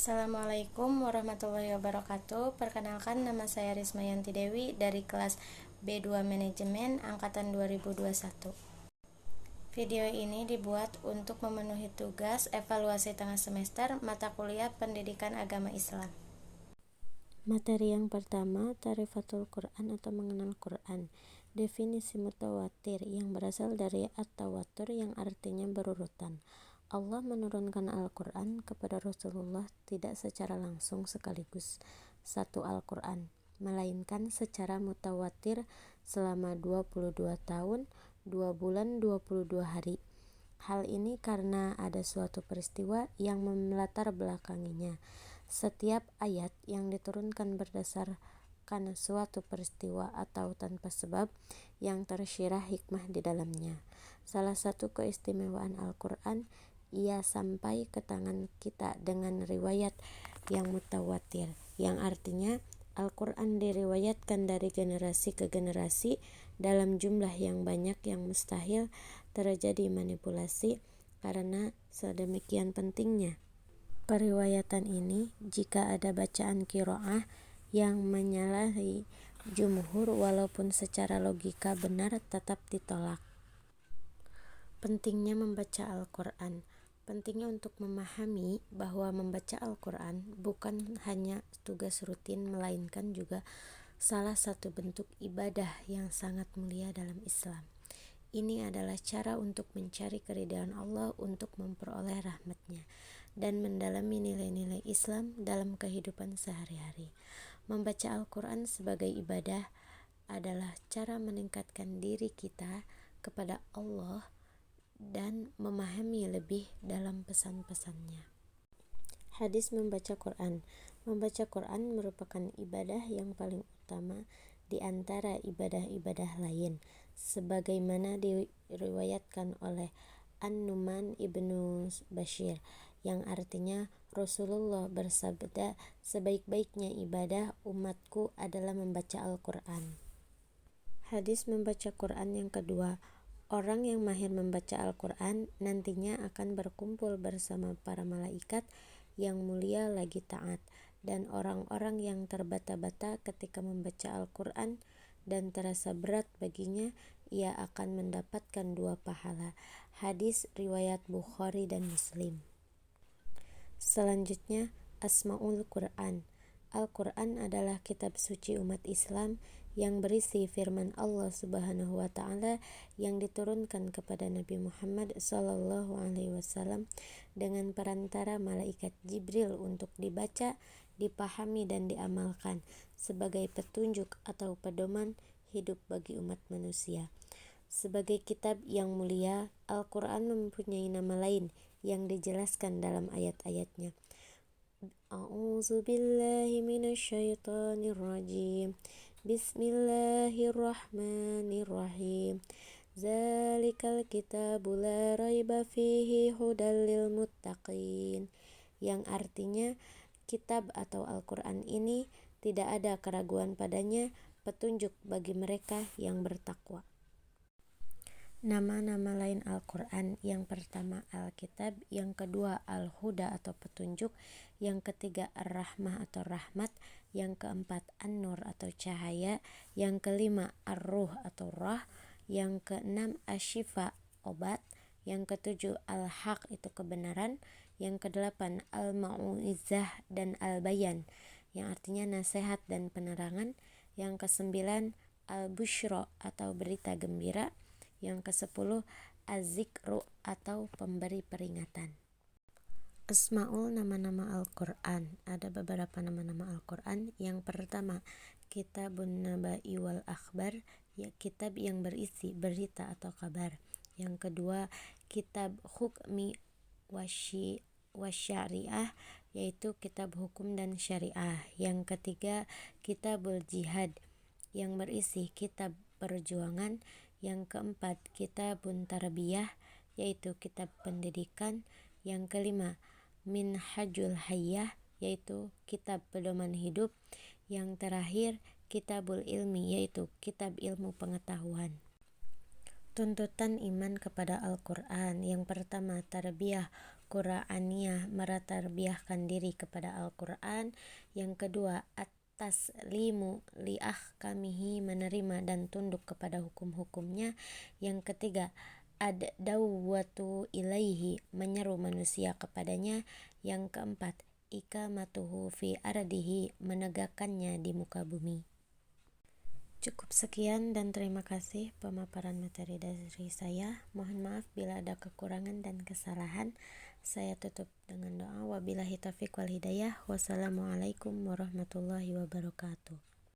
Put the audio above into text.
Assalamualaikum warahmatullahi wabarakatuh. Perkenalkan, nama saya Rismayanti Dewi dari kelas B2 Manajemen angkatan 2021. Video ini dibuat untuk memenuhi tugas evaluasi tengah semester mata kuliah Pendidikan Agama Islam. Materi yang pertama, Ta'rifatul Quran atau mengenal Quran. Definisi mutawatir yang berasal dari at-tawatur yang artinya berurutan. Allah menurunkan Al-Quran kepada Rasulullah tidak secara langsung sekaligus satu Al-Quran, melainkan secara mutawatir selama 22 tahun, 2 bulan, 22 hari. Hal ini karena ada suatu peristiwa yang melatar belakanginya. Setiap ayat yang diturunkan berdasarkan suatu peristiwa atau tanpa sebab yang tersirat hikmah di dalamnya. Salah satu keistimewaan Al-Quran, ia sampai ke tangan kita dengan riwayat yang mutawatir, yang artinya Al-Quran diriwayatkan dari generasi ke generasi dalam jumlah yang banyak yang mustahil terjadi manipulasi karena sedemikian pentingnya periwayatan ini. Jika ada bacaan qiraah yang menyalahi jumhur walaupun secara logika benar, tetap ditolak. Pentingnya membaca Al-Quran. Pentingnya untuk memahami bahwa membaca Al-Quran bukan hanya tugas rutin, melainkan juga salah satu bentuk ibadah yang sangat mulia dalam Islam. Ini adalah cara untuk mencari keridhaan Allah, untuk memperoleh rahmat-Nya, dan mendalami nilai-nilai Islam dalam kehidupan sehari-hari. Membaca Al-Quran sebagai ibadah adalah cara meningkatkan diri kita kepada Allah dan memahami lebih dalam pesan-pesannya. Hadis membaca Quran. Membaca Quran merupakan ibadah yang paling utama di antara ibadah-ibadah lain, sebagaimana diriwayatkan oleh An-Nu'man ibnu Bashir, yang artinya Rasulullah bersabda, sebaik-baiknya ibadah umatku adalah membaca Al-Quran. Hadis membaca Quran yang kedua, orang yang mahir membaca Al-Quran nantinya akan berkumpul bersama para malaikat yang mulia lagi taat, dan orang-orang yang terbata-bata ketika membaca Al-Quran dan terasa berat baginya, ia akan mendapatkan 2 pahala. Hadis riwayat Bukhari dan Muslim. Selanjutnya, Asmaul Quran. Al-Quran adalah kitab suci umat Islam yang berisi firman Allah Subhanahu wa Ta'ala yang diturunkan kepada Nabi Muhammad SAW dengan perantara malaikat Jibril untuk dibaca, dipahami dan diamalkan sebagai petunjuk atau pedoman hidup bagi umat manusia. Sebagai kitab yang mulia, Al-Quran mempunyai nama lain yang dijelaskan dalam ayat-ayatnya. A'udzubillahi minasyaitonirrajim. Bismillahirrahmanirrahim. Zalikal kitabu la raiba fihi hudal lil muttaqin. Yang artinya, kitab atau Al-Quran ini tidak ada keraguan padanya, petunjuk bagi mereka yang bertakwa. Nama-nama lain Al-Quran, yang pertama Al-Kitab, yang kedua Al-Huda atau petunjuk, yang ketiga Ar-Rahmah atau rahmat, yang keempat An-Nur atau cahaya, yang kelima Ar-Ruh atau roh, yang keenam Asy-Syifa obat, yang ketujuh Al-Haq itu kebenaran, yang kedelapan Al-Mau'izah dan Al-Bayan yang artinya nasihat dan penerangan, yang kesembilan Al-Busyra atau berita gembira, yang ke-10 Az-Zikru atau pemberi peringatan. Asmaul, nama-nama Al-Quran. Ada beberapa nama-nama Al-Quran. Yang pertama, Kitabun Naba'i wal Akhbar, ya, kitab yang berisi berita atau kabar. Yang kedua, Kitab Hukmi Wasyariah, yaitu kitab hukum dan syariah. Yang ketiga, Kitabul Jihad, yang berisi kitab perjuangan. Yang keempat, Kitabun Tarbiyah, yaitu kitab pendidikan. Yang kelima, Minhajul Hayyah, yaitu kitab pedoman hidup. Yang terakhir, Kitabul Ilmi, yaitu kitab ilmu pengetahuan. Tuntutan iman kepada Al-Quran. Yang pertama, tarbiyah, Qur'aniyah, meratarbiyahkan diri kepada Al-Quran. Yang kedua, at-taslimu li ahkamihi, menerima dan tunduk kepada hukum-hukumnya. Yang ketiga, ad-dawwatu ilaihi, menyeru manusia kepadanya. Yang keempat, ikamatuhu fi ardihi, menegakkannya di muka bumi. Cukup sekian dan terima kasih pemaparan materi dari saya. Mohon maaf bila ada kekurangan dan kesalahan. Saya tutup dengan doa. Wabillahi taufiq wal hidayah. Wassalamualaikum warahmatullahi wabarakatuh.